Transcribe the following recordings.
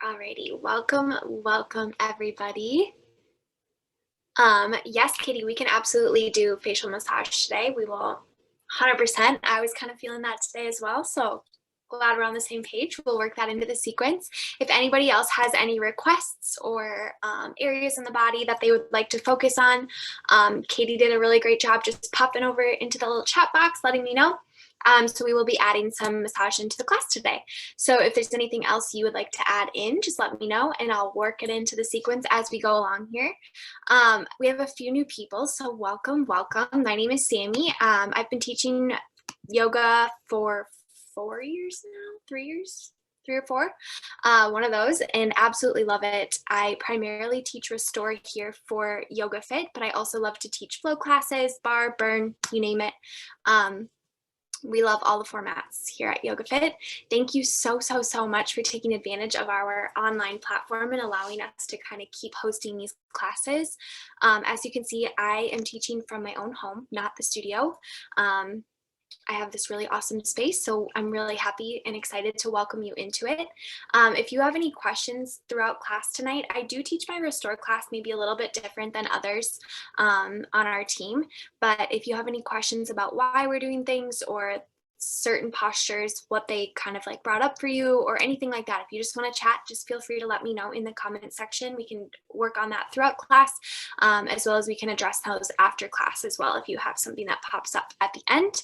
Alrighty, welcome everybody. Yes, Katie, we can absolutely do facial massage today. We will 100%. I was kind of feeling that today as well. So glad we're on the same page. We'll work that into the sequence. If anybody else has any requests or areas in the body that they would like to focus on, Katie did a really great job just popping over into the little chat box, letting me know. So we will be adding some massage into the class today. So if there's anything else you would like to add in, just let me know and I'll work it into the sequence as we go along here. We have a few new people, so welcome. My name is Sammy. I've been teaching yoga for 4 years now, 3 years, 3 or 4, one of those, and absolutely love it. I primarily teach Restore here for Yoga Fit, but I also love to teach flow classes, bar, burn, you name it. We love all the formats here at Yoga Fit. Thank you so much for taking advantage of our online platform and allowing us to kind of keep hosting these classes. As you can see, I am teaching from my own home, not the studio. I have this really awesome space, so I'm really happy and excited to welcome you into it. If you have any questions throughout class tonight, I do teach my Restore class maybe a little bit different than others on our team, but if you have any questions about why we're doing things or certain postures, what they kind of like brought up for you or anything like that, if you just want to chat, just feel free to let me know in the comment section. We can work on that throughout class, as well as we can address those after class as well if you have something that pops up at the end.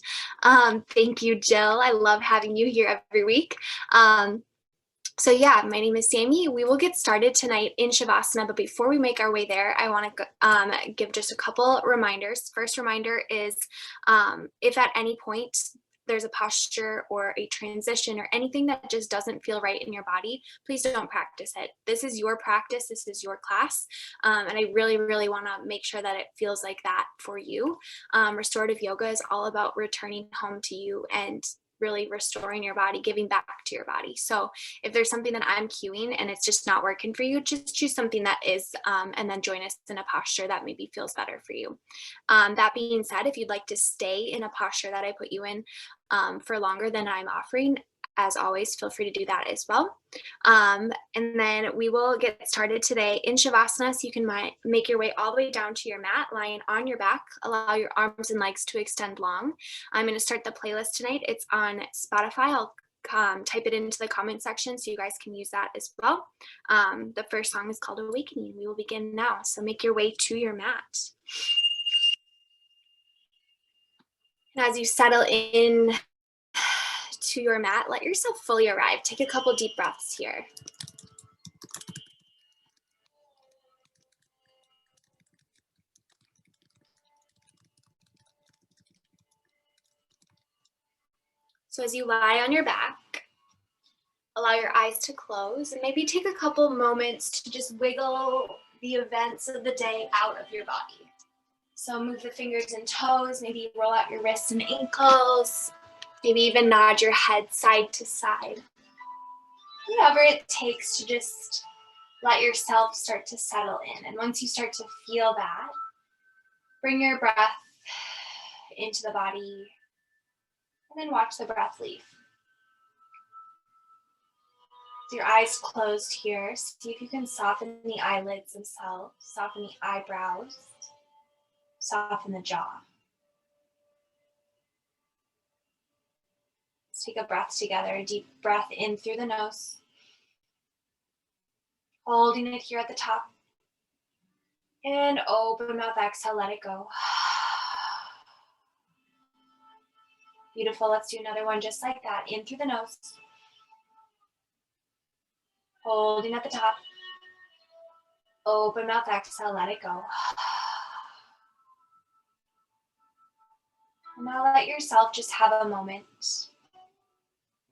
Thank you, Jill. I love having you here every week. So yeah, my name is Sammy. We will get started tonight in Shavasana, but before we make our way there, I want to give just a couple reminders. First reminder is if at any point there's a posture or a transition or anything that just doesn't feel right in your body, please don't practice it. This is your practice. This is your class. And I really want to make sure that it feels like that for you. Restorative yoga is all about returning home to you and really restoring your body, giving back to your body. So if there's something that I'm cueing and it's just not working for you, just choose something that is, and then join us in a posture that maybe feels better for you. That being said, if you'd like to stay in a posture that I put you in for longer than I'm offering, as always, feel free to do that as well. And then we will get started today in Shavasana. So you can make your way all the way down to your mat, lying on your back. Allow your arms and legs to extend long. I'm going to start the playlist tonight. It's on Spotify. I'll type it into the comment section so you guys can use that as well. The first song is called Awakening. We will begin now. So make your way to your mat. And as you settle in to your mat, let yourself fully arrive. Take a couple deep breaths here. So as you lie on your back, allow your eyes to close and maybe take a couple moments to just wiggle the events of the day out of your body. So move the fingers and toes, maybe roll out your wrists and ankles, maybe even nod your head side to side. Whatever it takes to just let yourself start to settle in. And once you start to feel that, bring your breath into the body and then watch the breath leave. With your eyes closed here, see if you can soften the eyelids themselves, soften the eyebrows, soften the jaw. Let's take a breath together, a deep breath in through the nose. Holding it here at the top. And open mouth, exhale, let it go. Beautiful, let's do another one just like that. In through the nose. Holding at the top. Open mouth, exhale, let it go. And now let yourself just have a moment.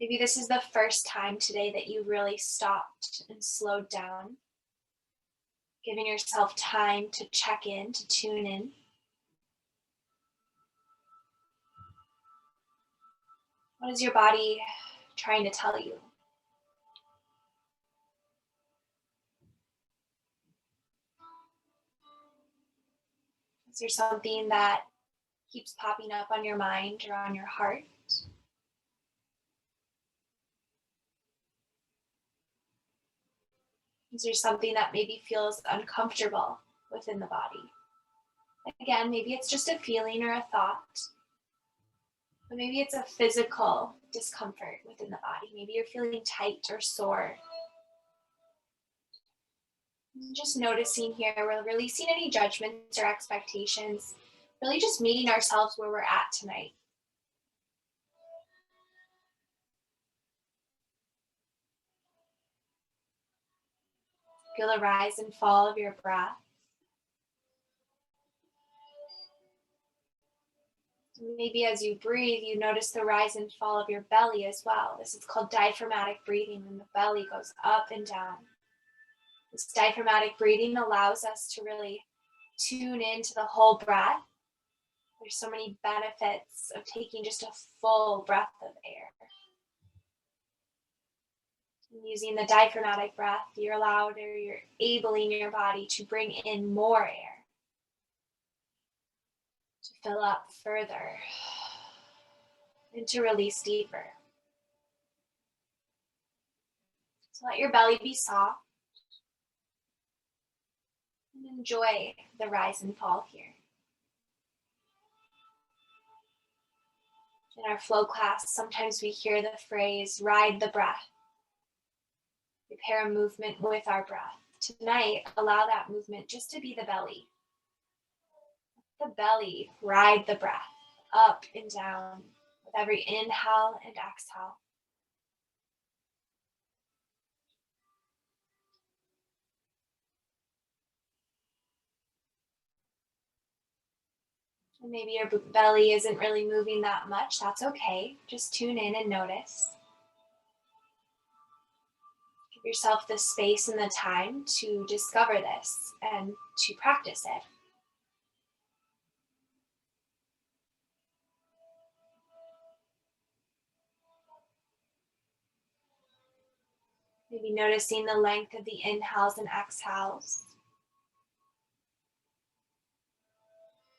Maybe this is the first time today that you really stopped and slowed down. Giving yourself time to check in, to tune in. What is your body trying to tell you? Is there something that keeps popping up on your mind or on your heart? Is there something that maybe feels uncomfortable within the body? Again, maybe it's just a feeling or a thought, but maybe it's a physical discomfort within the body. Maybe you're feeling tight or sore. And just noticing here, we're releasing any judgments or expectations, really just meeting ourselves where we're at tonight. Feel the rise and fall of your breath. Maybe as you breathe, you notice the rise and fall of your belly as well. This is called diaphragmatic breathing, when the belly goes up and down. This diaphragmatic breathing allows us to really tune into the whole breath. There's so many benefits of taking just a full breath of air. And using the diaphragmatic breath, you're allowed, or you're enabling your body to bring in more air, to fill up further, and to release deeper. So let your belly be soft and enjoy the rise and fall here. In our flow class, sometimes we hear the phrase, ride the breath. Prepare a movement with our breath. Tonight, allow that movement just to be the belly. Let the belly ride the breath up and down with every inhale and exhale. And maybe your belly isn't really moving that much. That's okay. Just tune in and notice. Give yourself the space and the time to discover this and to practice it. Maybe noticing the length of the inhales and exhales.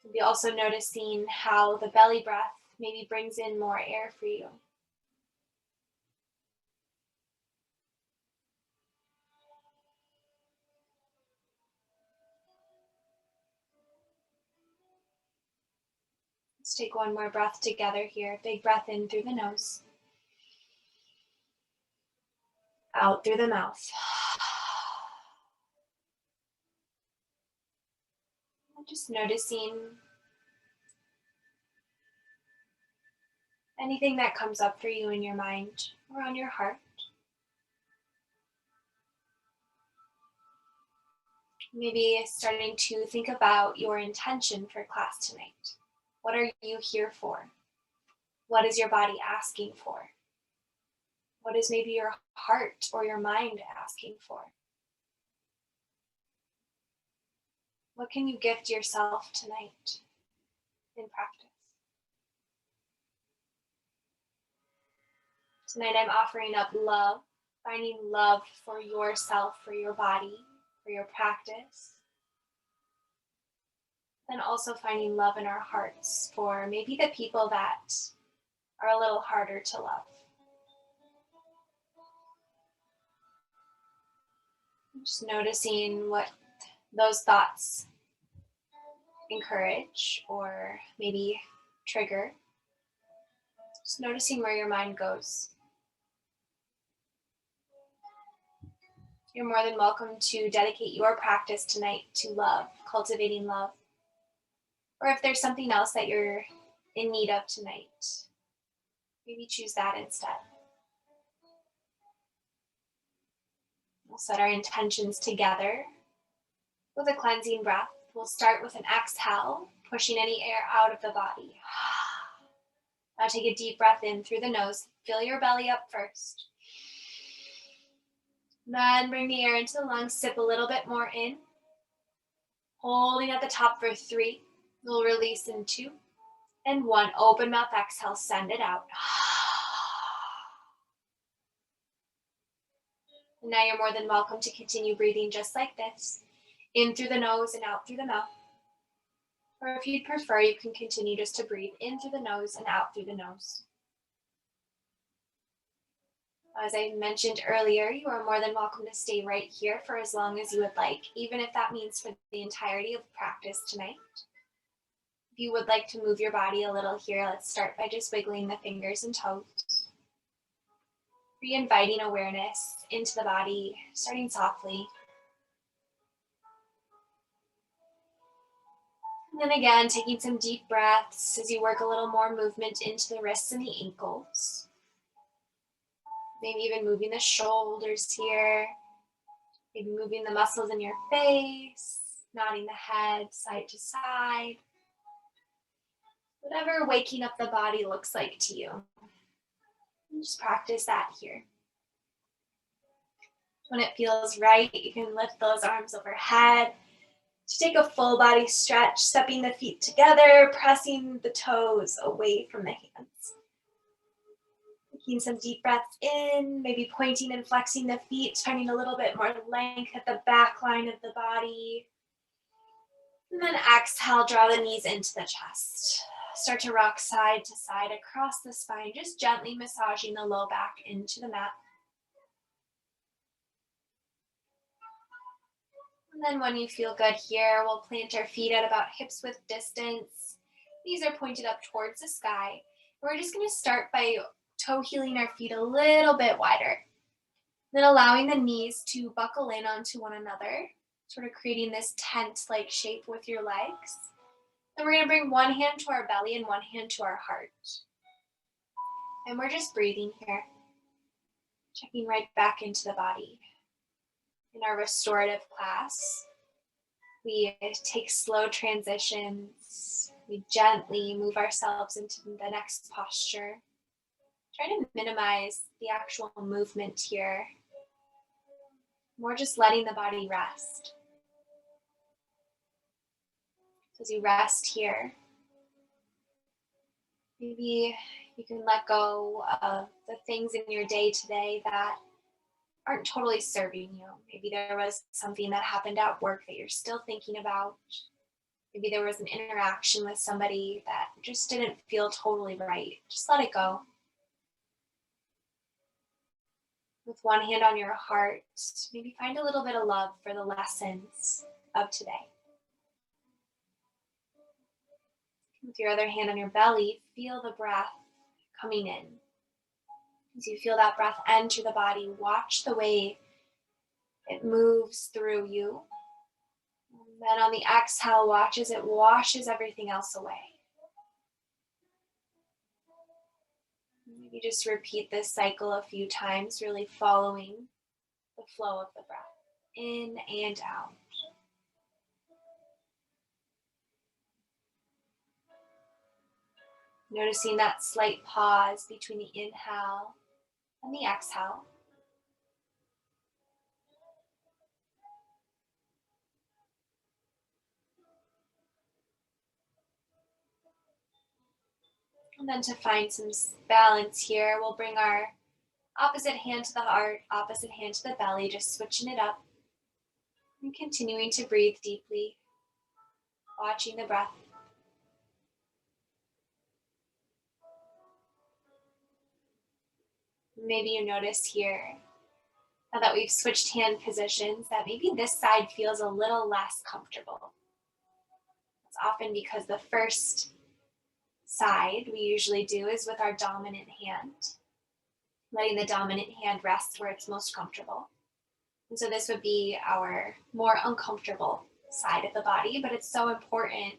Maybe also noticing how the belly breath maybe brings in more air for you. Let's take one more breath together here. Big breath in through the nose. Out through the mouth. Just noticing anything that comes up for you in your mind or on your heart. Maybe starting to think about your intention for class tonight. What are you here for? What is your body asking for? What is maybe your heart or your mind asking for? What can you gift yourself tonight in practice? Tonight I'm offering up love, finding love for yourself, for your body, for your practice. Then also finding love in our hearts for maybe the people that are a little harder to love. Just noticing what those thoughts encourage or maybe trigger. Just noticing where your mind goes. You're more than welcome to dedicate your practice tonight to love, cultivating love. Or if there's something else that you're in need of tonight, maybe choose that instead. We'll set our intentions together with a cleansing breath. We'll start with an exhale, pushing any air out of the body. Now take a deep breath in through the nose. Fill your belly up first. Then bring the air into the lungs. Sip a little bit more in. Holding at the top for 3. We'll release in 2 and 1. Open mouth exhale. Send it out. And now you're more than welcome to continue breathing just like this. In through the nose and out through the mouth. Or if you'd prefer, you can continue just to breathe in through the nose and out through the nose. As I mentioned earlier, you are more than welcome to stay right here for as long as you would like, even if that means for the entirety of practice tonight. If you would like to move your body a little here, let's start by just wiggling the fingers and toes. Re-inviting awareness into the body, starting softly. And then again, taking some deep breaths as you work a little more movement into the wrists and the ankles. Maybe even moving the shoulders here. Maybe moving the muscles in your face, nodding the head side to side. Whatever waking up the body looks like to you. And just practice that here. When it feels right, you can lift those arms overhead. To take a full body stretch, stepping the feet together, pressing the toes away from the hands. Taking some deep breaths in, maybe pointing and flexing the feet, finding a little bit more length at the back line of the body. And then exhale, draw the knees into the chest. Start to rock side to side across the spine, just gently massaging the low back into the mat. And then when you feel good here, we'll plant our feet at about hips width distance. Knees are pointed up towards the sky. We're just going to start by toe heeling our feet a little bit wider. Then allowing the knees to buckle in onto one another, sort of creating this tent-like shape with your legs. Then we're going to bring one hand to our belly and one hand to our heart. And we're just breathing here, checking right back into the body. In our restorative class, we take slow transitions. We gently move ourselves into the next posture. Try to minimize the actual movement here. More just letting the body rest. So as you rest here, maybe you can let go of the things in your day today that aren't totally serving you. Maybe there was something that happened at work that you're still thinking about. Maybe there was an interaction with somebody that just didn't feel totally right. Just let it go. With one hand on your heart, maybe find a little bit of love for the lessons of today. With your other hand on your belly, feel the breath coming in. As you feel that breath enter the body, watch the way it moves through you. And then on the exhale, watch as it washes everything else away. Maybe just repeat this cycle a few times, really following the flow of the breath in and out. Noticing that slight pause between the inhale and the exhale. And then to find some balance here, we'll bring our opposite hand to the heart, opposite hand to the belly, just switching it up. And continuing to breathe deeply, watching the breath. Maybe you notice here, now that we've switched hand positions, that maybe this side feels a little less comfortable. It's often because the first side we usually do is with our dominant hand, letting the dominant hand rest where it's most comfortable. And so this would be our more uncomfortable side of the body, but it's so important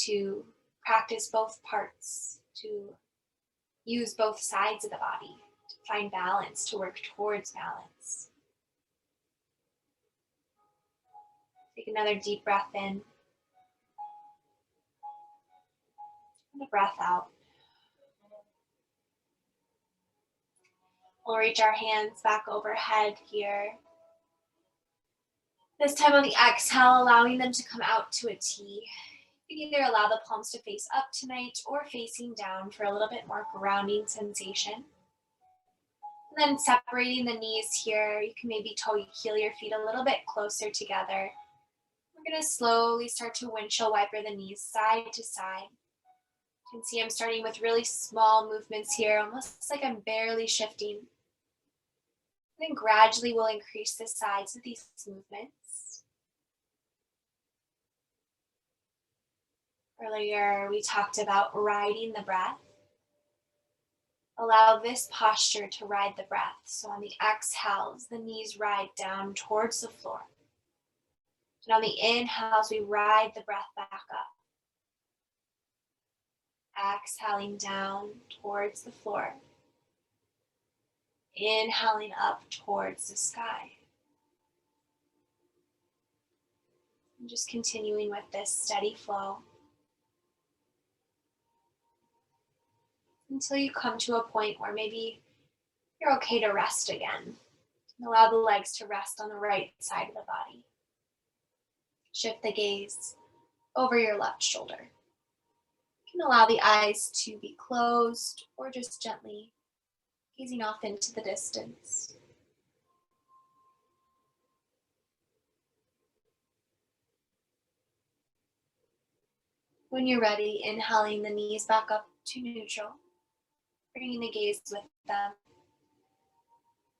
to practice both parts, to use both sides of the body, to find balance, to work towards balance. Take another deep breath in and a breath out. We'll reach our hands back overhead here. This time on the exhale, allowing them to come out to a T. You can either allow the palms to face up tonight or facing down for a little bit more grounding sensation. And then separating the knees here, you can maybe toe heel your feet a little bit closer together. We're going to slowly start to windshield wiper the knees side to side. You can see I'm starting with really small movements here, almost like I'm barely shifting. And then gradually we'll increase the size of these movements. Earlier, we talked about riding the breath. Allow this posture to ride the breath. So on the exhales, the knees ride down towards the floor. And on the inhales, we ride the breath back up. Exhaling down towards the floor. Inhaling up towards the sky. And just continuing with this steady flow until you come to a point where maybe you're okay to rest again. And allow the legs to rest on the right side of the body. Shift the gaze over your left shoulder. You can allow the eyes to be closed or just gently gazing off into the distance. When you're ready, inhaling the knees back up to neutral, bringing the gaze with them.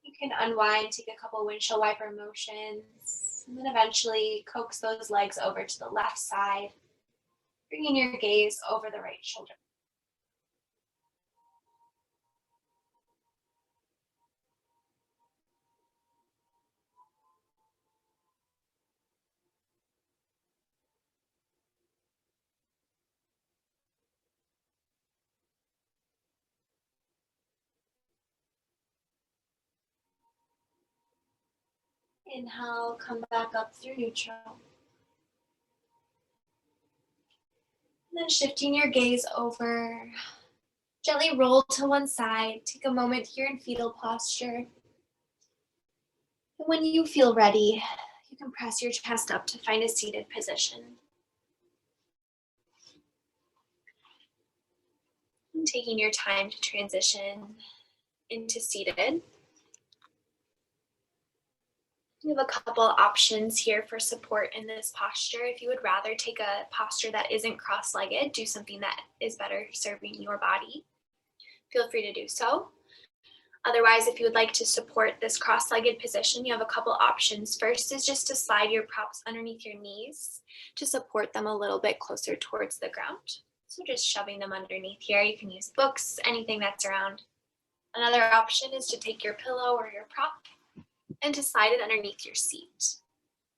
You can unwind, take a couple windshield wiper motions, and then eventually coax those legs over to the left side, bringing your gaze over the right shoulder. Inhale, come back up through neutral. And then shifting your gaze over, gently roll to one side. Take a moment here in fetal posture. And when you feel ready, you can press your chest up to find a seated position. And taking your time to transition into seated. We have a couple options here for support in this posture. If you would rather take a posture that isn't cross-legged, do something that is better serving your body, feel free to do so. Otherwise, if you would like to support this cross-legged position, you have a couple options. First is just to slide your props underneath your knees to support them a little bit closer towards the ground. So just shoving them underneath here. You can use books, anything that's around. Another option is to take your pillow or your prop and to slide it underneath your seat.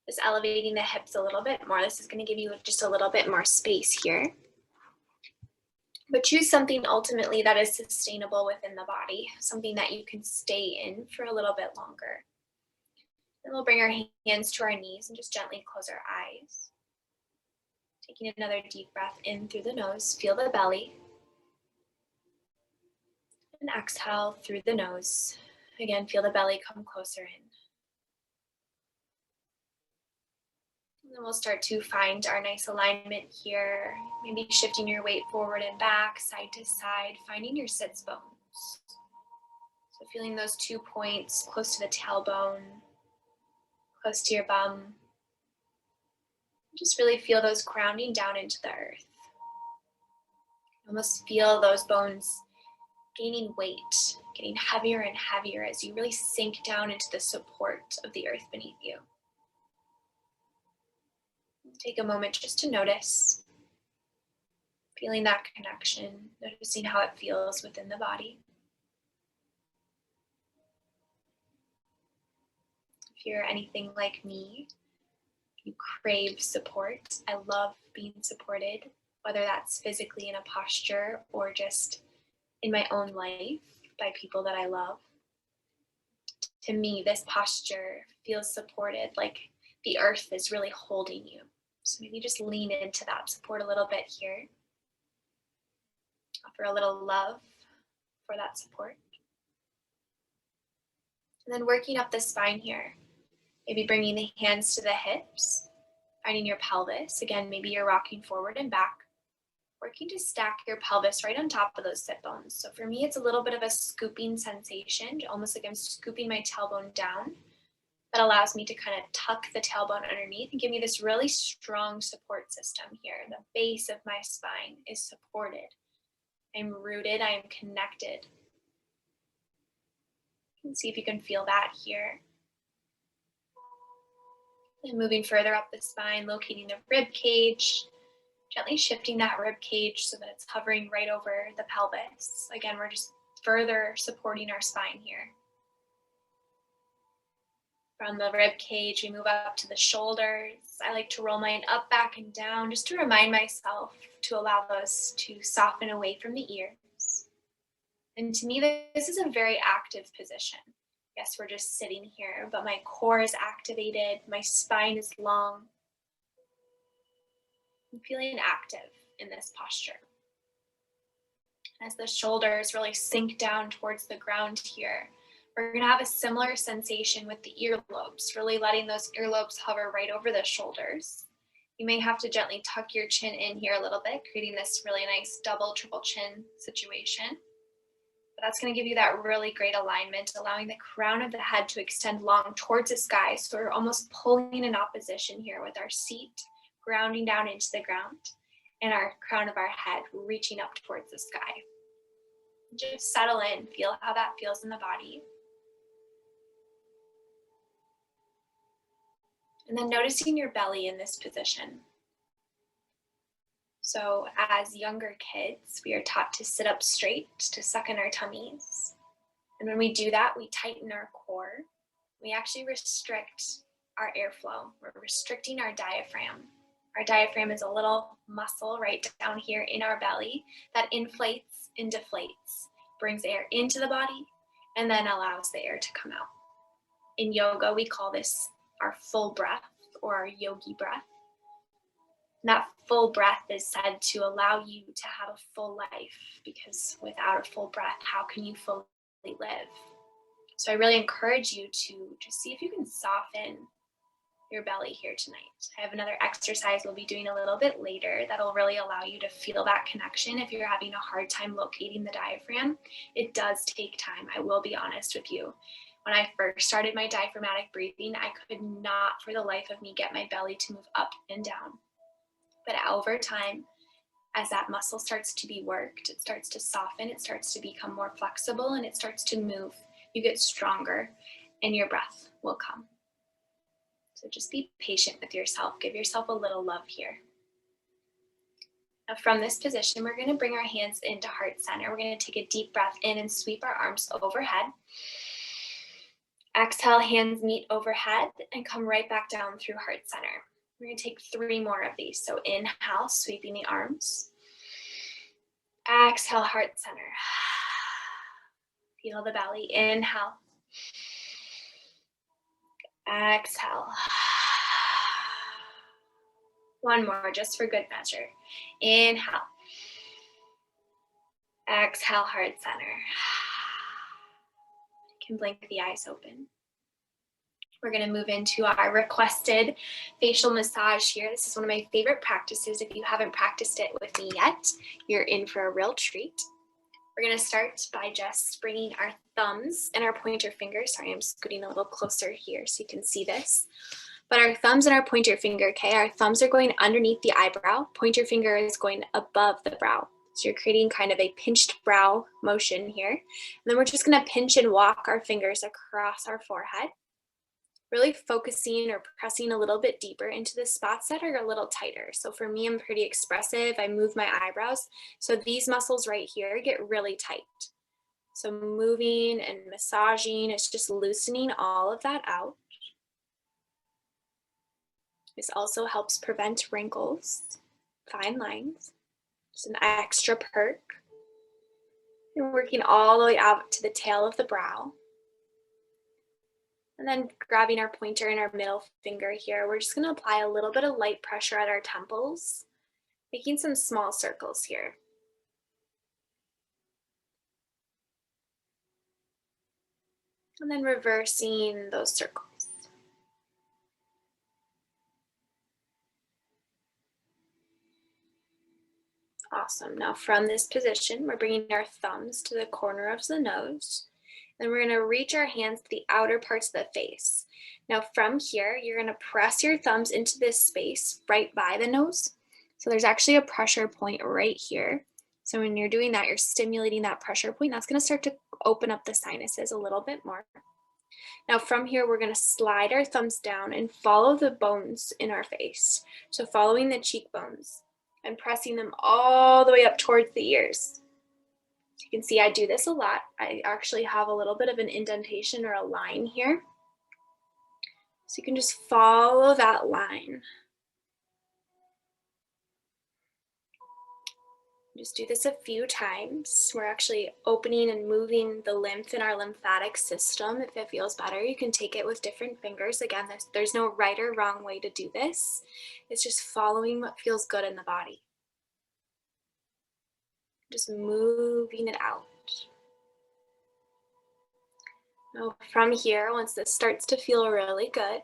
Just elevating the hips a little bit more. This is going to give you just a little bit more space here. But choose something ultimately that is sustainable within the body, something that you can stay in for a little bit longer. Then we'll bring our hands to our knees and just gently close our eyes. Taking another deep breath in through the nose, feel the belly. And exhale through the nose. Again, feel the belly come closer in. And then we'll start to find our nice alignment here. Maybe shifting your weight forward and back, side to side, finding your sits bones. So feeling those 2 points close to the tailbone, close to your bum. Just really feel those grounding down into the earth. Almost feel those bones gaining weight, getting heavier and heavier as you really sink down into the support of the earth beneath you. Take a moment just to notice, feeling that connection, noticing how it feels within the body. If you're anything like me, you crave support. I love being supported, whether that's physically in a posture or just in my own life by people that I love. To me, this posture feels supported, like the earth is really holding you. So maybe just lean into that support a little bit here. Offer a little love for that support. And then working up the spine here. Maybe bringing the hands to the hips, finding your pelvis. Again, maybe you're rocking forward and back. Working to stack your pelvis right on top of those sit bones. So for me, it's a little bit of a scooping sensation, almost like I'm scooping my tailbone down. That allows me to kind of tuck the tailbone underneath and give me this really strong support system here. The base of my spine is supported. I'm rooted, I am connected. And see if you can feel that here. And moving further up the spine, locating the rib cage, gently shifting that rib cage so that it's hovering right over the pelvis. Again, we're just further supporting our spine here. From the rib cage, we move up to the shoulders. I like to roll mine up, back, and down just to remind myself to allow those to soften away from the ears. And to me, this is a very active position. Yes, we're just sitting here, but my core is activated, my spine is long. I'm feeling active in this posture. As the shoulders really sink down towards the ground here, we're going to have a similar sensation with the earlobes, really letting those earlobes hover right over the shoulders. You may have to gently tuck your chin in here a little bit, creating this really nice double, triple chin situation. But that's going to give you that really great alignment, allowing the crown of the head to extend long towards the sky. So we're almost pulling in opposition here with our seat, grounding down into the ground, and our crown of our head reaching up towards the sky. Just settle in, feel how that feels in the body. And then noticing your belly in this position. So as younger kids, we are taught to sit up straight, to suck in our tummies. And when we do that, we tighten our core. We actually restrict our airflow. We're restricting our diaphragm. Our diaphragm is a little muscle right down here in our belly that inflates and deflates, brings air into the body, and then allows the air to come out. In yoga, we call this our full breath or our yogi breath. And that full breath is said to allow you to have a full life, because without a full breath, how can you fully live? So I really encourage you to just see if you can soften your belly here tonight. I have another exercise we'll be doing a little bit later that'll really allow you to feel that connection if you're having a hard time locating the diaphragm. It does take time, I will be honest with you. When I first started my diaphragmatic breathing, I could not for the life of me get my belly to move up and down. But over time, as that muscle starts to be worked, it starts to soften, it starts to become more flexible, and it starts to move. You get stronger, and your breath will come. So just be patient with yourself. Give yourself a little love here. Now from this position, we're going to bring our hands into heart center. We're going to take a deep breath in and sweep our arms overhead. Exhale, hands meet overhead and come right back down through heart center. We're going to take 3 more of these. So inhale, sweeping the arms. Exhale, heart center. Feel the belly. Inhale. Exhale. One more, just for good measure. Inhale. Exhale, heart center. You can blink the eyes open. We're going to move into our requested facial massage here. This is one of my favorite practices. If you haven't practiced it with me yet, you're in for a real treat. We're going to start by just bringing our thumbs and our pointer fingers. Sorry, I'm scooting a little closer here so you can see this. But our thumbs and our pointer finger, okay, our thumbs are going underneath the eyebrow. Pointer finger is going above the brow. So you're creating kind of a pinched brow motion here. And then we're just going to pinch and walk our fingers across our forehead, really focusing or pressing a little bit deeper into the spots that are a little tighter. So for me, I'm pretty expressive. I move my eyebrows. So these muscles right here get really tight. So moving and massaging, it's just loosening all of that out. This also helps prevent wrinkles, fine lines. Just an extra perk. And working all the way out to the tail of the brow. And then grabbing our pointer and our middle finger here, we're just going to apply a little bit of light pressure at our temples, making some small circles here. And then reversing those circles. Awesome. Now from this position, we're bringing our thumbs to the corner of the nose. Then we're going to reach our hands to the outer parts of the face. Now from here, you're going to press your thumbs into this space right by the nose. So there's actually a pressure point right here. So when you're doing that, you're stimulating that pressure point. That's going to start to open up the sinuses a little bit more. Now from here, we're going to slide our thumbs down and follow the bones in our face. So following the cheekbones and pressing them all the way up towards the ears. So you can see I do this a lot. I actually have a little bit of an indentation or a line here. So you can just follow that line. Just do this a few times. We're actually opening and moving the lymph in our lymphatic system. If it feels better, you can take it with different fingers. Again, there's no right or wrong way to do this. It's just following what feels good in the body. Just moving it out. Now from here, once this starts to feel really good,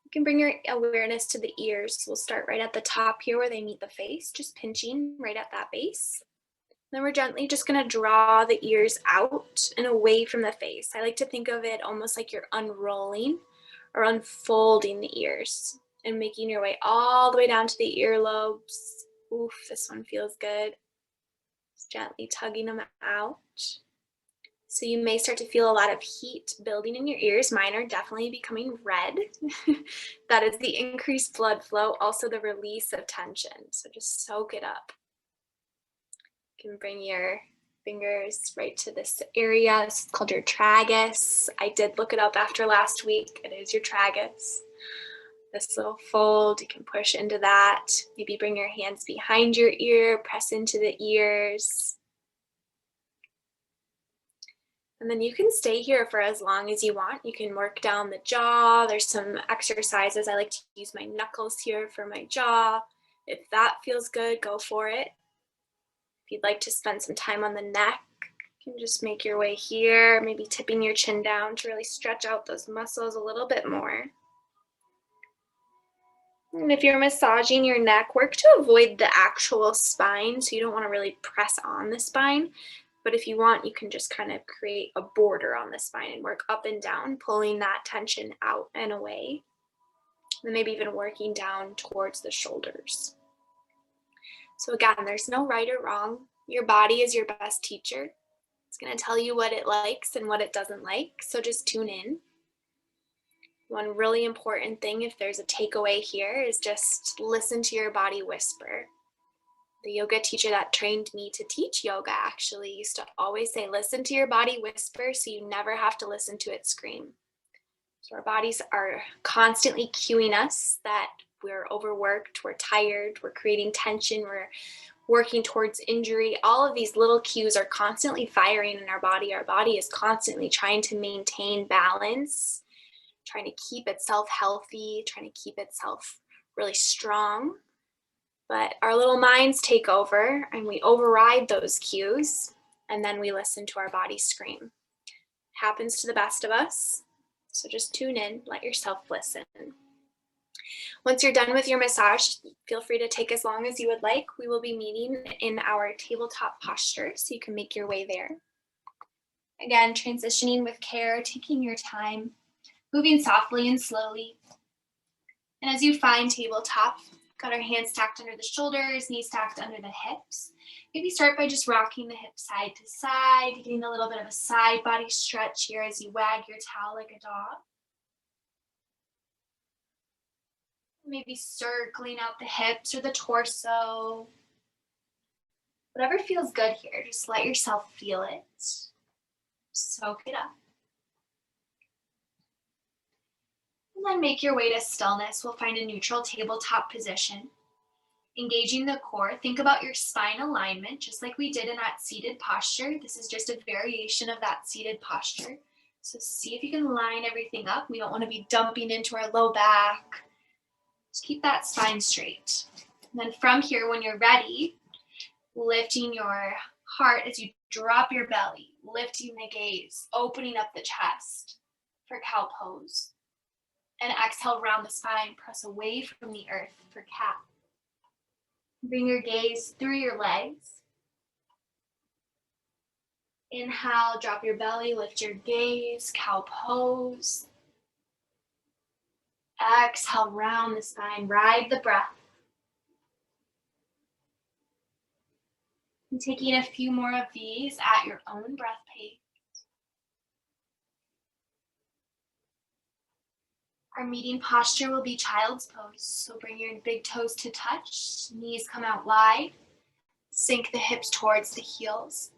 you can bring your awareness to the ears. We'll start right at the top here where they meet the face, just pinching right at that base. Then we're gently just going to draw the ears out and away from the face. I like to think of it almost like you're unrolling or unfolding the ears and making your way all the way down to the earlobes. Oof, this one feels good. Just gently tugging them out. So you may start to feel a lot of heat building in your ears. Mine are definitely becoming red. That is the increased blood flow, also the release of tension. So just soak it up. You can bring your fingers right to this area. It's called your tragus. I did look it up after last week. It is your tragus. This little fold, you can push into that. Maybe bring your hands behind your ear, press into the ears. And then you can stay here for as long as you want. You can work down the jaw. There's some exercises. I like to use my knuckles here for my jaw. If that feels good, go for it. If you'd like to spend some time on the neck, you can just make your way here, maybe tipping your chin down to really stretch out those muscles a little bit more. And if you're massaging your neck, work to avoid the actual spine, so you don't want to really press on the spine. But if you want, you can just kind of create a border on the spine and work up and down, pulling that tension out and away. And maybe even working down towards the shoulders. So again, there's no right or wrong. Your body is your best teacher. It's going to tell you what it likes and what it doesn't like. So just tune in. One really important thing, if there's a takeaway here, is just listen to your body whisper. The yoga teacher that trained me to teach yoga actually used to always say, listen to your body whisper so you never have to listen to it scream. So our bodies are constantly cueing us that we're overworked, we're tired, we're creating tension, we're working towards injury. All of these little cues are constantly firing in our body. Our body is constantly trying to maintain balance, trying to keep itself healthy, trying to keep itself really strong. But our little minds take over and we override those cues, and then we listen to our body scream. It happens to the best of us. So just tune in, let yourself listen. Once you're done with your massage, feel free to take as long as you would like. We will be meeting in our tabletop posture, so you can make your way there. Again, transitioning with care, taking your time, moving softly and slowly. And as you find tabletop, got our hands stacked under the shoulders, knees stacked under the hips. Maybe start by just rocking the hips side to side, getting a little bit of a side body stretch here as you wag your towel like a dog. Maybe circling out the hips or the torso. Whatever feels good here, just let yourself feel it. Soak it up. And then make your way to stillness. We'll find a neutral tabletop position. Engaging the core, think about your spine alignment, just like we did in that seated posture. This is just a variation of that seated posture. So see if you can line everything up. We don't want to be dumping into our low back. Just keep that spine straight. And then from here, when you're ready, lifting your heart as you drop your belly, lifting the gaze, opening up the chest for cow pose. And exhale, round the spine, press away from the earth for cat. Bring your gaze through your legs. Inhale, drop your belly, lift your gaze, cow pose. Exhale, round the spine, ride the breath. And taking a few more of these at your own breath pace. Our meeting posture will be child's pose. So bring your big toes to touch, knees come out wide, sink the hips towards the heels,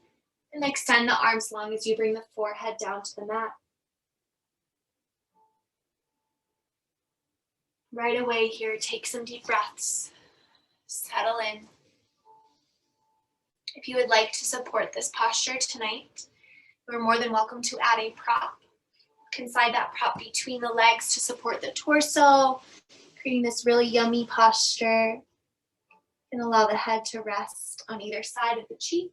and extend the arms long as you bring the forehead down to the mat. Right away here, take some deep breaths. Settle in. If you would like to support this posture tonight, you're more than welcome to add a prop. You can slide that prop between the legs to support the torso, creating this really yummy posture, and allow the head to rest on either side of the cheek.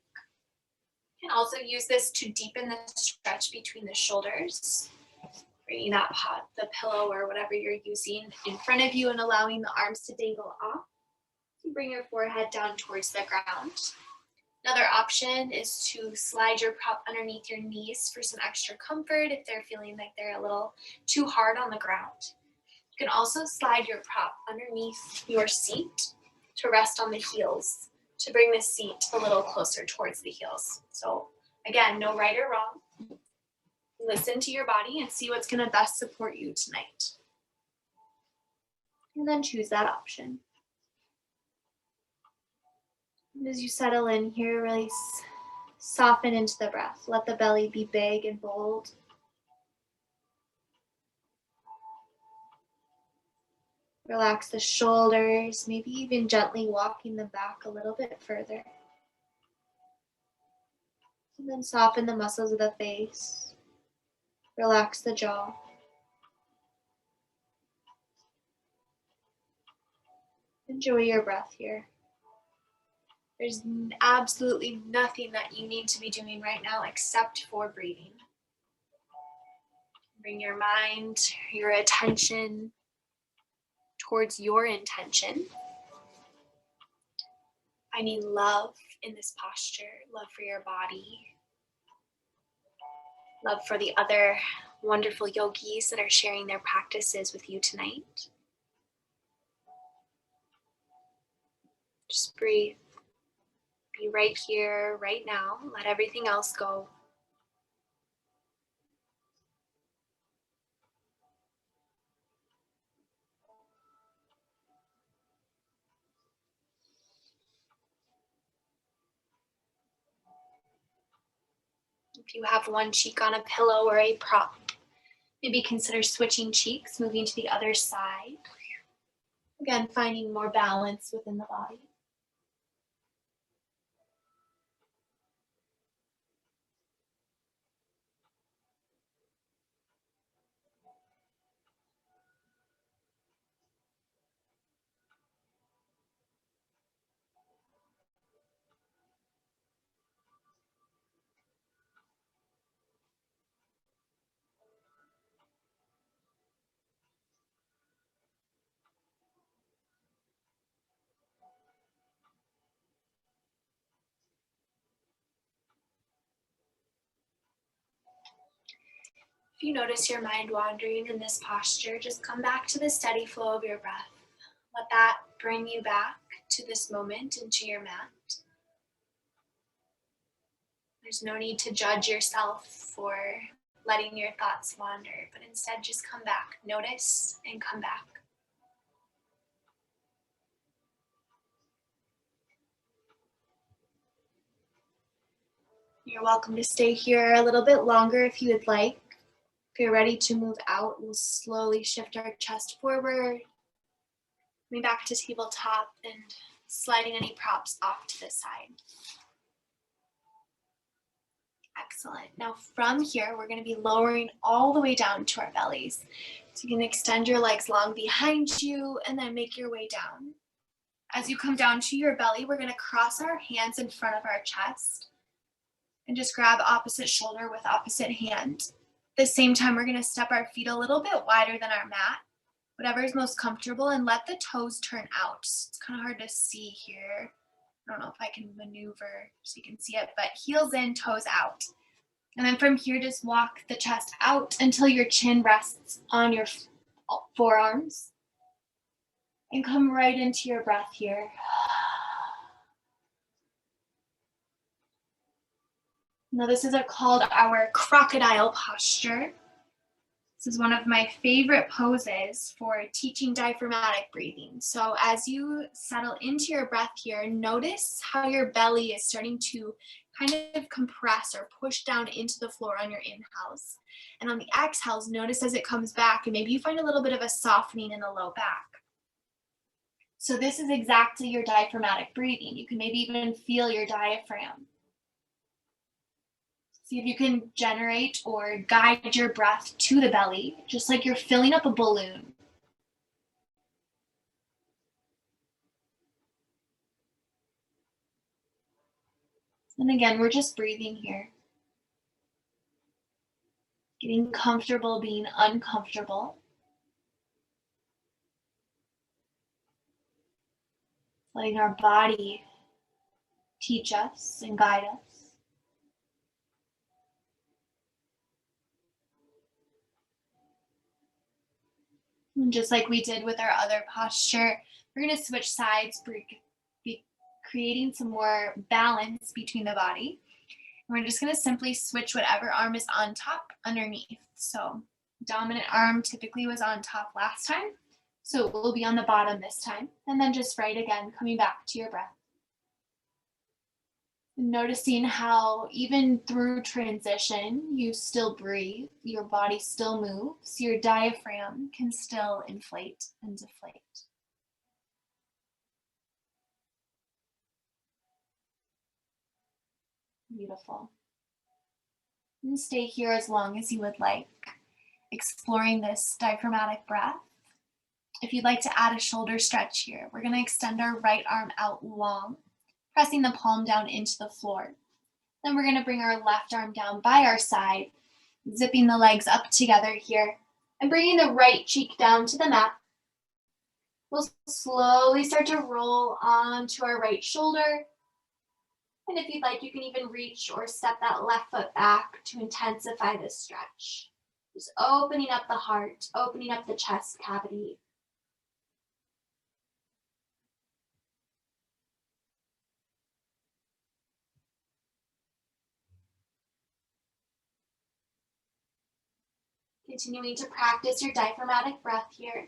You can also use this to deepen the stretch between the shoulders, bringing that pot, the pillow or whatever you're using in front of you and allowing the arms to dangle off. You bring your forehead down towards the ground. Another option is to slide your prop underneath your knees for some extra comfort if they're feeling like they're a little too hard on the ground. You can also slide your prop underneath your seat to rest on the heels, to bring the seat a little closer towards the heels. So again, no right or wrong. Listen to your body and see what's going to best support you tonight. And then choose that option. And as you settle in here, really soften into the breath. Let the belly be big and bold. Relax the shoulders, maybe even gently walking them back a little bit further. And then soften the muscles of the face. Relax the jaw. Enjoy your breath here. There's absolutely nothing that you need to be doing right now except for breathing. Bring your mind, your attention towards your intention. Finding love in this posture, love for your body, love for the other wonderful yogis that are sharing their practices with you tonight. Just breathe. Be right here, right now. Let everything else go. If you have one cheek on a pillow or a prop, maybe consider switching cheeks, moving to the other side. Again, finding more balance within the body. If you notice your mind wandering in this posture, just come back to the steady flow of your breath. Let that bring you back to this moment and to your mat. There's no need to judge yourself for letting your thoughts wander, but instead just come back. Notice and come back. You're welcome to stay here a little bit longer if you would like. If you're ready to move out, we'll slowly shift our chest forward, coming back to tabletop and sliding any props off to the side. Excellent. Now from here, we're going to be lowering all the way down to our bellies. So you can extend your legs long behind you and then make your way down. As you come down to your belly, we're going to cross our hands in front of our chest and just grab opposite shoulder with opposite hand. At the same time, we're going to step our feet a little bit wider than our mat, whatever is most comfortable, and let the toes turn out. It's kind of hard to see here. I don't know if I can maneuver so you can see it, but heels in, toes out. And then from here, just walk the chest out until your chin rests on your forearms. And come right into your breath here. Now this is called our crocodile posture. This is one of my favorite poses for teaching diaphragmatic breathing. So as you settle into your breath here, notice how your belly is starting to kind of compress or push down into the floor on your inhales. And on the exhales, notice as it comes back, and maybe you find a little bit of a softening in the low back. So this is exactly your diaphragmatic breathing. You can maybe even feel your diaphragm. See if you can generate or guide your breath to the belly, just like you're filling up a balloon. And again, we're just breathing here. Getting comfortable being uncomfortable. Letting our body teach us and guide us. And just like we did with our other posture, we're going to switch sides, creating some more balance between the body. And we're just going to simply switch whatever arm is on top underneath. So dominant arm typically was on top last time, so it will be on the bottom this time. And then just right again, coming back to your breath. Noticing how even through transition, you still breathe, your body still moves, your diaphragm can still inflate and deflate. Beautiful. And stay here as long as you would like, exploring this diaphragmatic breath. If you'd like to add a shoulder stretch here, we're going to extend our right arm out long, pressing the palm down into the floor. Then we're going to bring our left arm down by our side, zipping the legs up together here, and bringing the right cheek down to the mat. We'll slowly start to roll onto our right shoulder. And if you'd like, you can even reach or step that left foot back to intensify this stretch. Just opening up the heart, opening up the chest cavity. Continuing to practice your diaphragmatic breath here.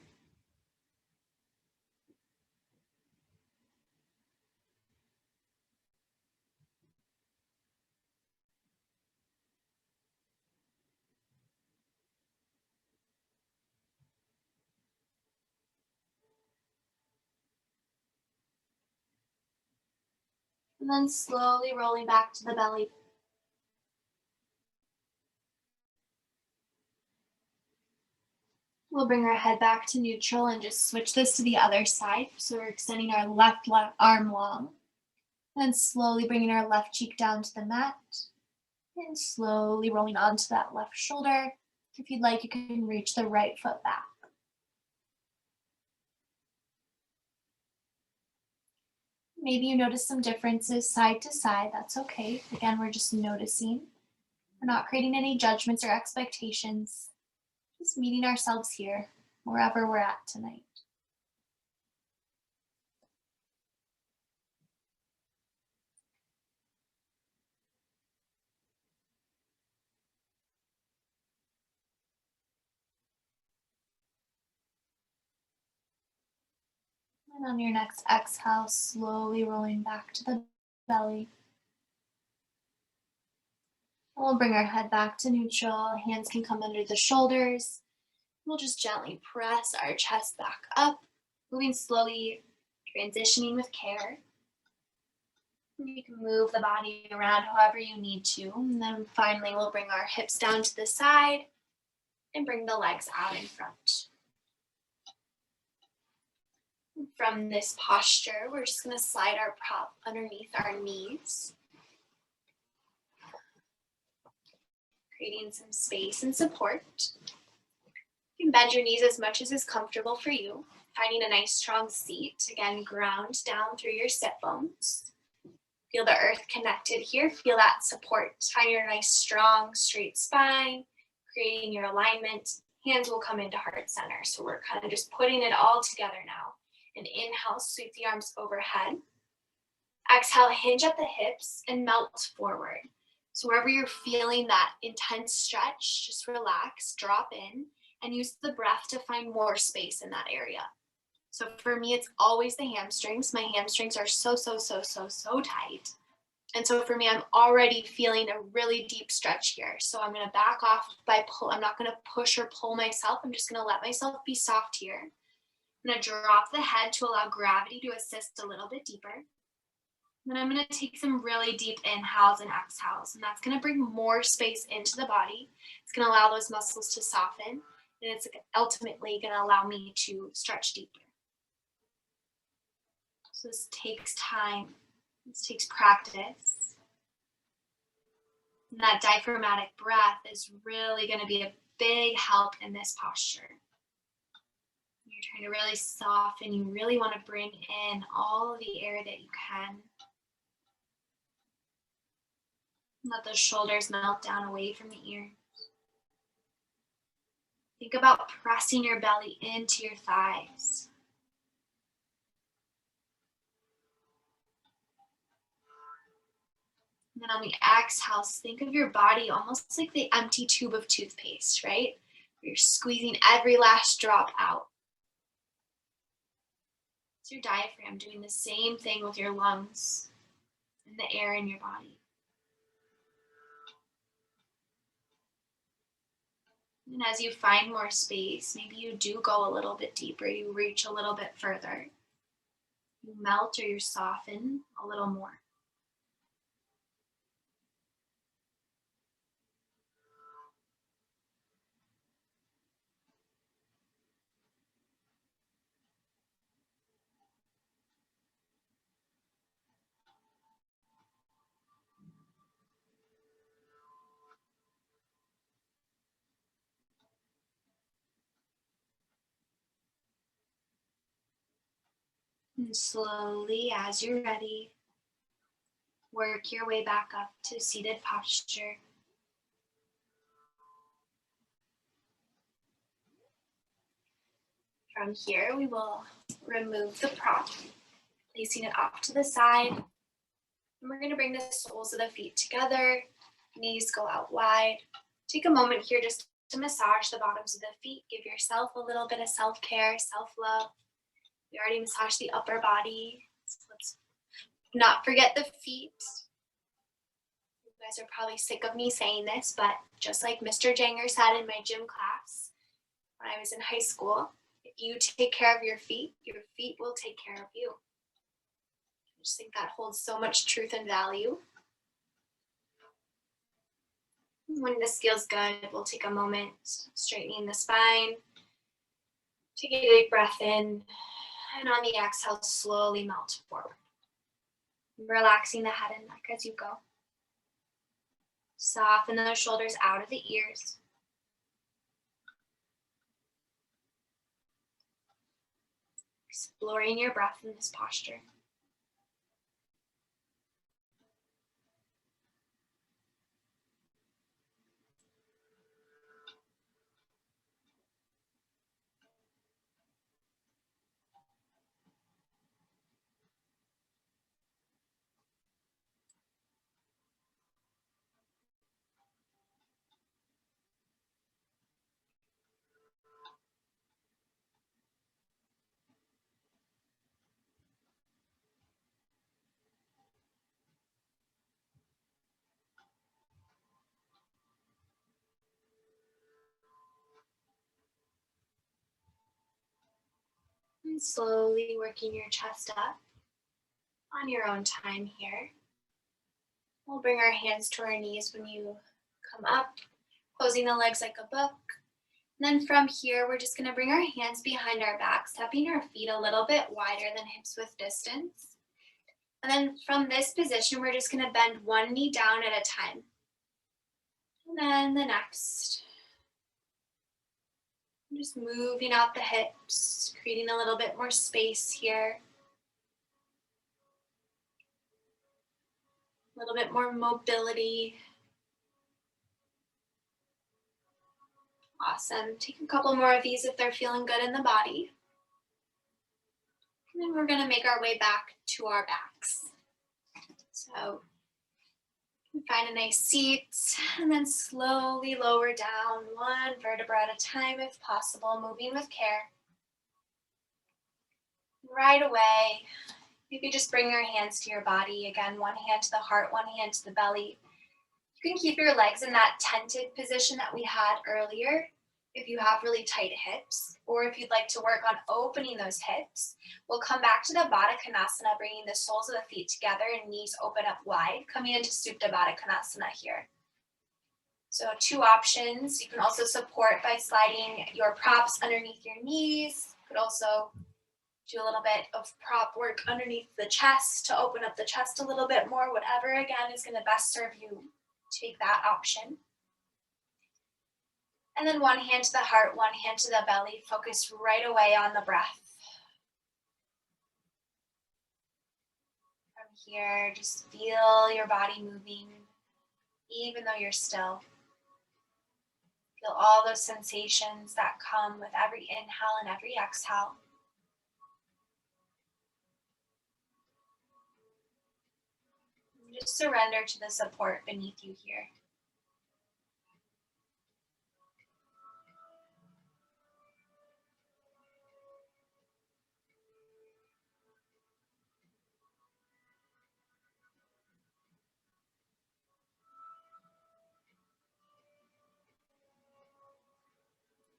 And then slowly rolling back to the belly. We'll bring our head back to neutral and just switch this to the other side. So we're extending our left arm long. And slowly bringing our left cheek down to the mat. And slowly rolling onto that left shoulder. If you'd like, you can reach the right foot back. Maybe you notice some differences side to side. That's okay. Again, we're just noticing. We're not creating any judgments or expectations. Just meeting ourselves here, wherever we're at tonight. And on your next exhale, slowly rolling back to the belly. And we'll bring our head back to neutral. Hands can come under the shoulders. We'll just gently press our chest back up, moving slowly, transitioning with care. You can move the body around however you need to. And then finally, we'll bring our hips down to the side and bring the legs out in front. From this posture, we're just going to slide our prop underneath our knees, creating some space and support. You can bend your knees as much as is comfortable for you, finding a nice strong seat. Again, ground down through your sit bones. Feel the earth connected here. Feel that support. Find your nice, strong, straight spine, creating your alignment. Hands will come into heart center. So we're kind of just putting it all together now. And inhale, sweep the arms overhead. Exhale, hinge at the hips and melt forward. So wherever you're feeling that intense stretch, just relax, drop in, and use the breath to find more space in that area. So for me, it's always the hamstrings. My hamstrings are so tight. And so for me, I'm already feeling a really deep stretch here. So I'm going to back off by pull. I'm not going to push or pull myself. I'm just going to let myself be soft here. I'm going to drop the head to allow gravity to assist a little bit deeper. Then I'm going to take some really deep inhales and exhales, and that's going to bring more space into the body. It's going to allow those muscles to soften, and it's ultimately going to allow me to stretch deeper. So this takes time. This takes practice. And that diaphragmatic breath is really going to be a big help in this posture. You're trying to really soften. You really want to bring in all of the air that you can. Let those shoulders melt down away from the ears. Think about pressing your belly into your thighs. And then on the exhales, think of your body almost like the empty tube of toothpaste, right? Where you're squeezing every last drop out. It's your diaphragm doing the same thing with your lungs and the air in your body. And as you find more space, maybe you do go a little bit deeper, you reach a little bit further. You melt or you soften a little more. And slowly, as you're ready, work your way back up to seated posture. From here, we will remove the prop, placing it off to the side. And we're going to bring the soles of the feet together, knees go out wide. Take a moment here just to massage the bottoms of the feet. Give yourself a little bit of self-care, self-love. We already massaged the upper body, so let's not forget the feet. You guys are probably sick of me saying this, but just like Mr. Janger said in my gym class when I was in high school, if you take care of your feet will take care of you. I just think that holds so much truth and value. When this feels good, we'll take a moment straightening the spine. Take a deep breath in, and on the exhale, slowly melt forward. Relaxing the head and neck as you go. Soften those shoulders out of the ears. Exploring your breath in this posture. And slowly working your chest up on your own time here. We'll bring our hands to our knees when you come up, closing the legs like a book. And then from here, we're just going to bring our hands behind our back, stepping our feet a little bit wider than hips width distance. And then from this position, we're just going to bend one knee down at a time. And then the next. Just moving out the hips, creating a little bit more space here. A little bit more mobility. Awesome. Take a couple more of these if they're feeling good in the body. And then we're going to make our way back to our backs. So Find a nice seat and then slowly lower down one vertebra at a time if possible, moving with care. Right away, maybe just bring your hands to your body. Again, one hand to the heart, one hand to the belly. You can keep your legs in that tented position that we had earlier if you have really tight hips, or if you'd like to work on opening those hips. We'll come back to the Baddha Konasana, bringing the soles of the feet together and knees open up wide, coming into Supta Baddha Konasana here. So 2 options. You can also support by sliding your props underneath your knees. You could also do a little bit of prop work underneath the chest to open up the chest a little bit more. Whatever, again, is going to best serve you. Take that option. And then one hand to the heart, one hand to the belly. Focus right away on the breath. From here, just feel your body moving, even though you're still. Feel all those sensations that come with every inhale and every exhale. Just surrender to the support beneath you here.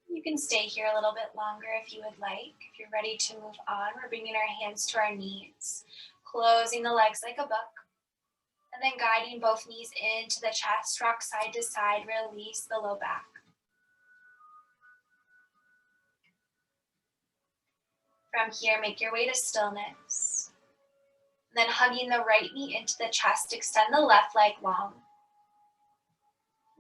You can stay here a little bit longer if you would like. If you're ready to move on, we're bringing our hands to our knees, closing the legs like a book, and then guiding both knees into the chest, rock side to side, release the low back. From here, make your way to stillness. And then hugging the right knee into the chest, extend the left leg long.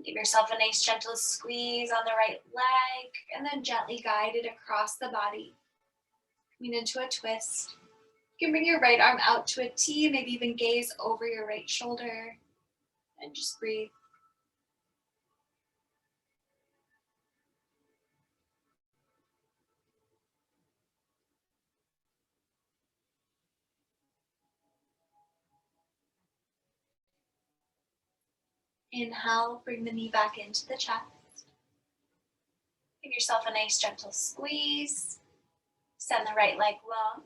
Give yourself a nice gentle squeeze on the right leg, and then gently guide it across the body. Coming into a twist. You can bring your right arm out to a T, maybe even gaze over your right shoulder, and just breathe. Inhale, bring the knee back into the chest. Give yourself a nice gentle squeeze. Send the right leg long.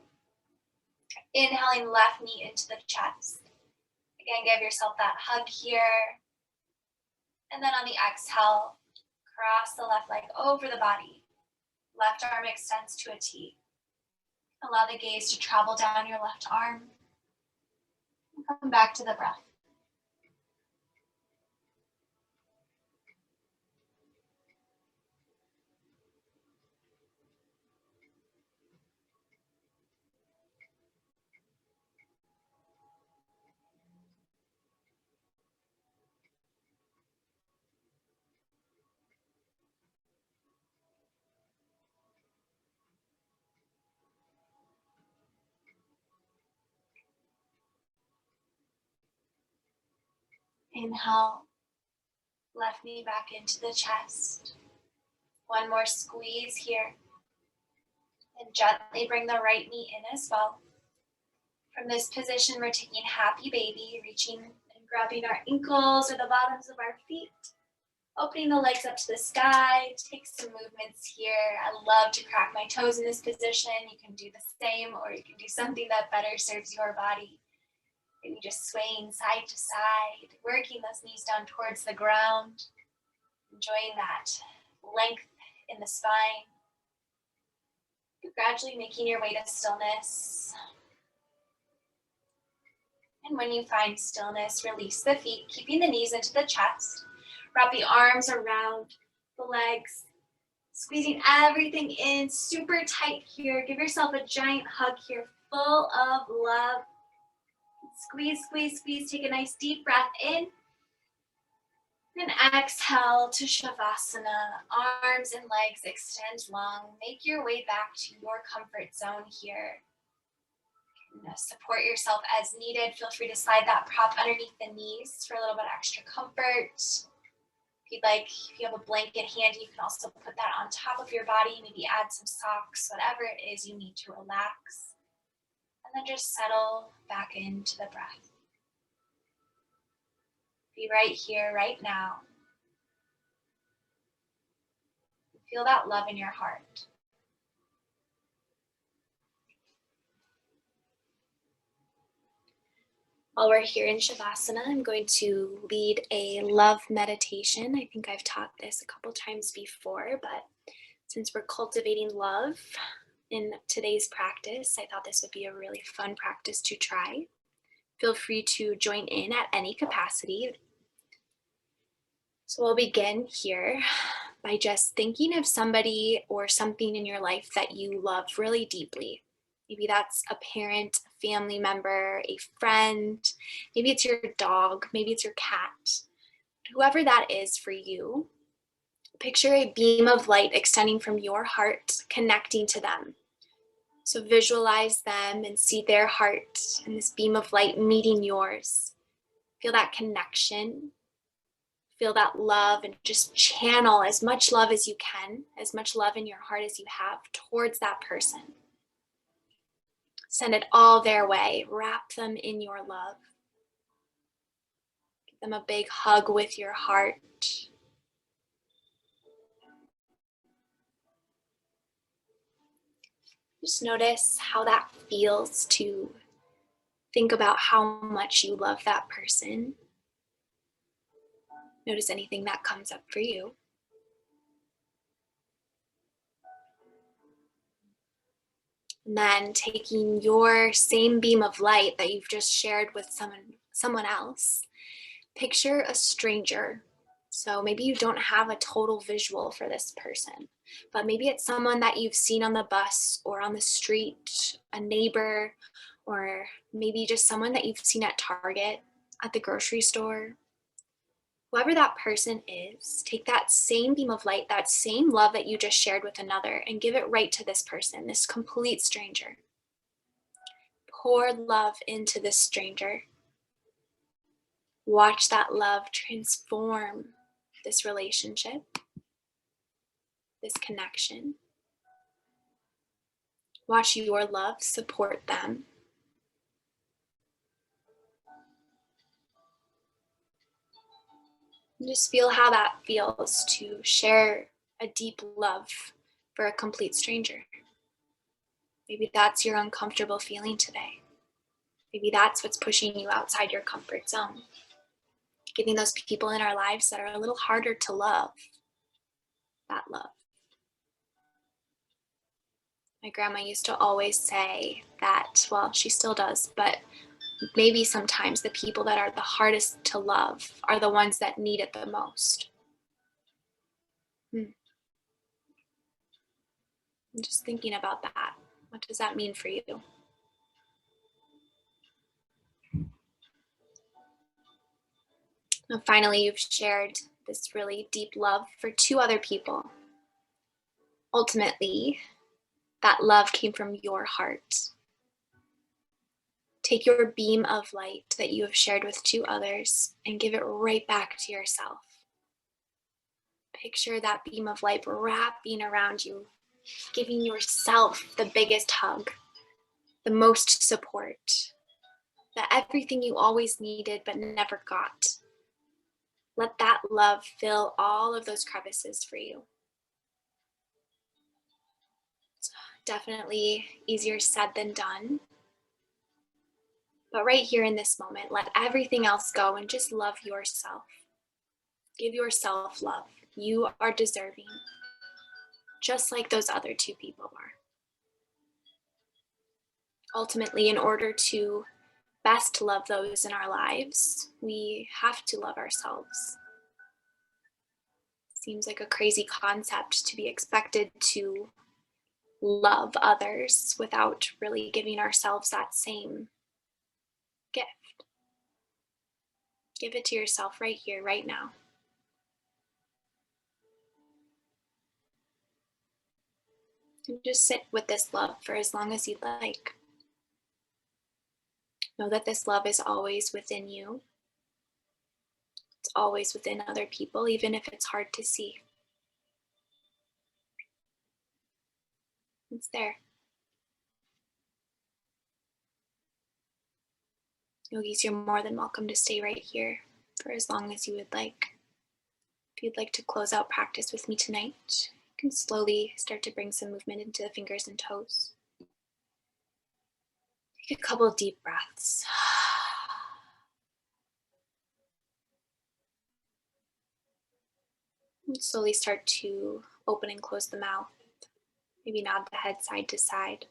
Inhaling left knee into the chest. Again, give yourself that hug here. And then on the exhale, cross the left leg over the body. Left arm extends to a T. Allow the gaze to travel down your left arm. And come back to the breath. Inhale, left knee back into the chest. One more squeeze here. And gently bring the right knee in as well. From this position, we're taking happy baby, reaching and grabbing our ankles or the bottoms of our feet. Opening the legs up to the sky. Take some movements here. I love to crack my toes in this position. You can do the same, or you can do something that better serves your body. Maybe just swaying side to side, working those knees down towards the ground. Enjoying that length in the spine. Gradually making your way to stillness. And when you find stillness, release the feet, keeping the knees into the chest. Wrap the arms around the legs, squeezing everything in super tight here. Give yourself a giant hug here, full of love. Squeeze, squeeze, squeeze. Take a nice deep breath in. And exhale to Shavasana. Arms and legs extend long. Make your way back to your comfort zone here. Support yourself as needed. Feel free to slide that prop underneath the knees for a little bit extra comfort. If you'd like, if you have a blanket handy, you can also put that on top of your body, maybe add some socks, whatever it is you need to relax. And then just settle back into the breath. If Be right here, right now. Feel that love in your heart. While we're here in Shavasana, I'm going to lead a love meditation. I think I've taught this a couple times before, but since we're cultivating love in today's practice, I thought this would be a really fun practice to try. Feel free to join in at any capacity. So we'll begin here by just thinking of somebody or something in your life that you love really deeply. Maybe that's a parent, a family member, a friend. Maybe it's your dog. Maybe it's your cat. Whoever that is for you, picture a beam of light extending from your heart, connecting to them. So visualize them and see their heart and this beam of light meeting yours. Feel that connection. Feel that love and just channel as much love as you can, as much love in your heart as you have towards that person. Send it all their way. Wrap them in your love. Give them a big hug with your heart. Just notice how that feels to think about how much you love that person. Notice anything that comes up for you. And then taking your same beam of light that you've just shared with someone else, picture a stranger. So maybe you don't have a total visual for this person, but maybe it's someone that you've seen on the bus or on the street, a neighbor, or maybe just someone that you've seen at Target, at the grocery store. Whoever that person is, take that same beam of light, that same love that you just shared with another, and give it right to this person, this complete stranger. Pour love into this stranger. Watch that love transform this relationship, this connection. Watch your love support them. And just feel how that feels to share a deep love for a complete stranger. Maybe that's your uncomfortable feeling today. Maybe that's what's pushing you outside your comfort zone. Getting those people in our lives that are a little harder to love, that love. My grandma used to always say that, well, she still does, but maybe sometimes the people that are the hardest to love are the ones that need it the most. I'm just thinking about that. What does that mean for you? And finally, you've shared this really deep love for two other people. Ultimately, that love came from your heart. Take your beam of light that you have shared with two others and give it right back to yourself. Picture that beam of light wrapping around you, giving yourself the biggest hug, the most support, the everything you always needed but never got. Let that love fill all of those crevices for you. It's definitely easier said than done. But right here in this moment, let everything else go and just love yourself. Give yourself love. You are deserving, just like those other two people are. Ultimately, in order to best love those in our lives, we have to love ourselves. Seems like a crazy concept to be expected to love others without really giving ourselves that same gift. Give it to yourself right here, right now. And just sit with this love for as long as you'd like. Know that this love is always within you. It's always within other people, even if it's hard to see. It's there. Yogis, you're more than welcome to stay right here. for as long as you would like. If you'd like to close out practice with me tonight, you can slowly start to bring some movement into the fingers and toes. Take a couple of deep breaths. And slowly start to open and close the mouth. Maybe nod the head side to side.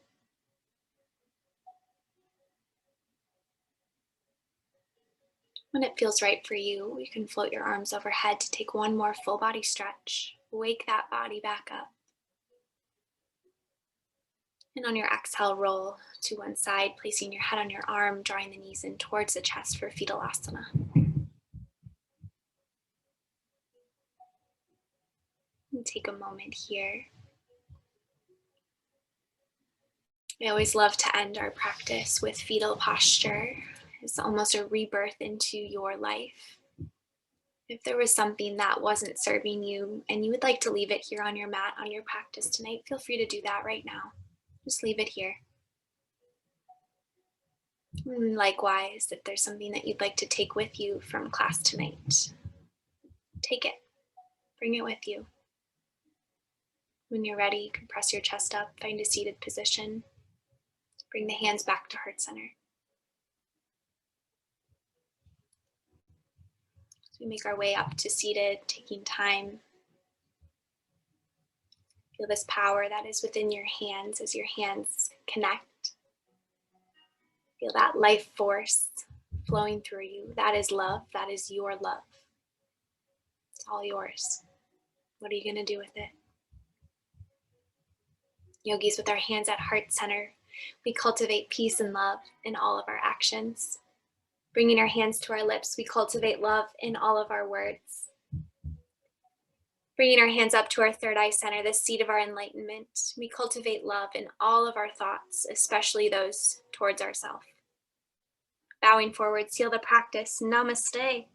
When it feels right for you, you can float your arms overhead to take one more full body stretch. Wake that body back up. And on your exhale, roll to one side, placing your head on your arm, drawing the knees in towards the chest for fetal asana. And take a moment here. I always love to end our practice with fetal posture. It's almost a rebirth into your life. If there was something that wasn't serving you and you would like to leave it here on your mat on your practice tonight, feel free to do that right now. Just leave it here. And likewise, if there's something that you'd like to take with you from class tonight, take it. Bring it with you. When you're ready, you can press your chest up, find a seated position. Bring the hands back to heart center. As we make our way up to seated, taking time. Feel this power that is within your hands as your hands connect. Feel that life force flowing through you. That is love. That is your love. It's all yours. What are you going to do with it? Yogis, with our hands at heart center, we cultivate peace and love in all of our actions. Bringing our hands to our lips, we cultivate love in all of our words. Bringing our hands up to our third eye center, the seat of our enlightenment, we cultivate love in all of our thoughts, especially those towards ourselves. Bowing forward, seal the practice. Namaste.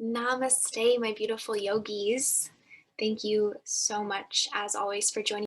Namaste, my beautiful yogis. Thank you so much, as always, for joining